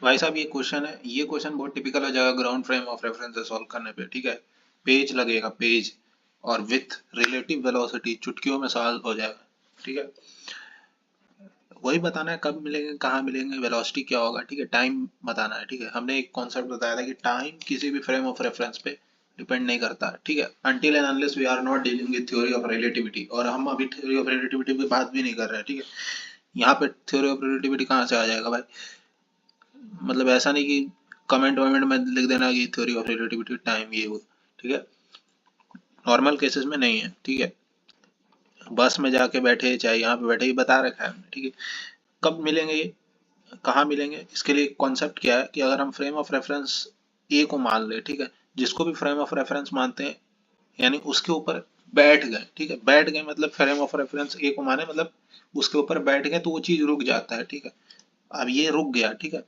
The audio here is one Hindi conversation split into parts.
भाई साहब ये क्वेश्चन है, ये क्वेश्चन बहुत टिपिकल हो जाएगा ग्राउंड फ्रेम ऑफ रेफरेंस से सॉल्व करने पे, ठीक है। पेज लगेगा, पेज, और विथ रिलेटिव वेलोसिटी चुटकियों में सॉल्व हो जाएगा, ठीक है। वही बताना है कब मिलेंगे, कहाँ मिलेंगे, वेलोसिटी क्या होगा, ठीक है, टाइम बताना है, ठीक है। हमने एक कॉन्सेप्ट बताया था कि टाइम किसी भी फ्रेम ऑफ रेफरेंस पे डिपेंड नहीं करता, ठीक है, until and unless we are not dealing with theory of relativity, और हम अभी थ्योरी ऑफ रिलेटिविटी की बात भी नहीं कर रहे हैं, ठीक है। यहाँ पे थ्योरी ऑफ रिलेटिविटी कहाँ से आ जाएगा भाई? मतलब ऐसा नहीं कि कमेंट वमेंट में लिख देना कि थ्योरी ऑफ रिलेटिविटी टाइम ये वो, ठीक है। नॉर्मल केसेस में नहीं है, ठीक है। बस में जाके बैठे चाहे यहाँ पे बैठे, ये बता रखा है हमने, ठीक है। कब मिलेंगे ये, कहाँ मिलेंगे, इसके लिए कॉन्सेप्ट क्या है कि अगर हम फ्रेम ऑफ रेफरेंस ए को मान ले, ठीक है, जिसको भी फ्रेम ऑफ रेफरेंस मानते हैं, यानी उसके ऊपर बैठ गए, ठीक है, बैठ गए मतलब फ्रेम ऑफ रेफरेंस ए को माने मतलब उसके ऊपर बैठ गए तो वो चीज रुक जाता है, ठीक है। अब ये रुक गया, ठीक है।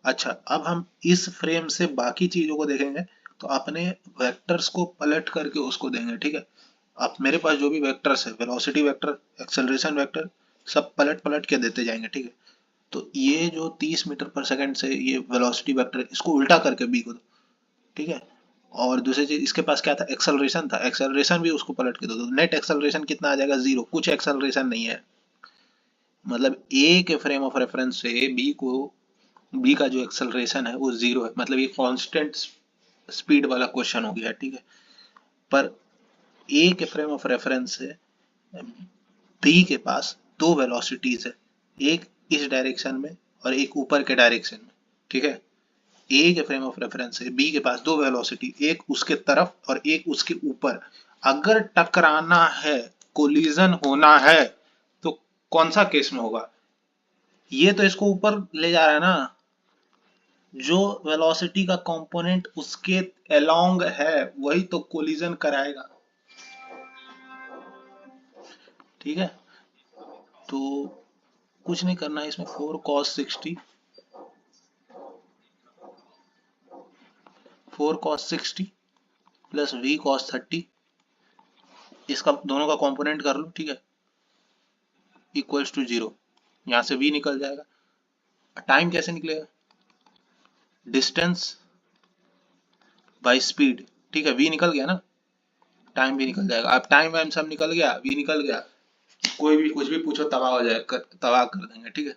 अच्छा, अब हम इस फ्रेम से बाकी चीजों को देखेंगे, तो अपने वेक्टर्स को पलट करके उसको देंगे, ठीक है। अब मेरे पास जो भी वेक्टर्स है, वेलोसिटी वेक्टर, एक्सेलरेशन वेक्टर, सब पलट पलट के देते जाएंगे, ठीक है। तो ये जो 30 मीटर पर सेकंड से ये वेलोसिटी वेक्टर, इसको उल्टा करके बी को दो, ठीक है। और दूसरी चीज इसके पास क्या था, एक्सेलरेशन था, एक्सेलरेशन भी उसको पलट के दो, तो नेट एक्सेलरेशन कितना आ जाएगा, जीरो, कुछ एक्सेलरेशन नहीं है। मतलब ए के फ्रेम ऑफ रेफरेंस से बी का जो एक्सेलरेशन है वो जीरो है, मतलब ये कांस्टेंट स्पीड वाला क्वेश्चन हो गया, ठीक है। पर ए के फ्रेम ऑफ रेफरेंस से बी के पास दो वेलोसिटीज है, एक इस डायरेक्शन में और एक ऊपर के डायरेक्शन में, ठीक है। ए के फ्रेम ऑफ रेफरेंस से बी के पास दो वेलोसिटी, एक उसके तरफ और एक उसके ऊपर। अगर टकराना है, कोलिजन होना है, तो कौन सा केस में होगा? ये तो इसको ऊपर ले जा रहा है ना, जो वेलोसिटी का कंपोनेंट उसके अलोंग है वही तो कोलिजन कराएगा, ठीक है। तो कुछ नहीं करना है इसमें, 4 cos 60, 4 cos 60 plus v cos 30, इसका दोनों का कंपोनेंट कर लो, ठीक है, इक्वल्स टू जीरो। यहाँ से v निकल जाएगा। टाइम कैसे निकलेगा? डिस्टेंस बाई स्पीड, ठीक है, v निकल गया ना, टाइम भी निकल जाएगा। अब टाइम वाइम सब निकल गया, v निकल गया, कोई भी कुछ भी पूछो तबाह हो जाए, तबाह कर देंगे, ठीक है।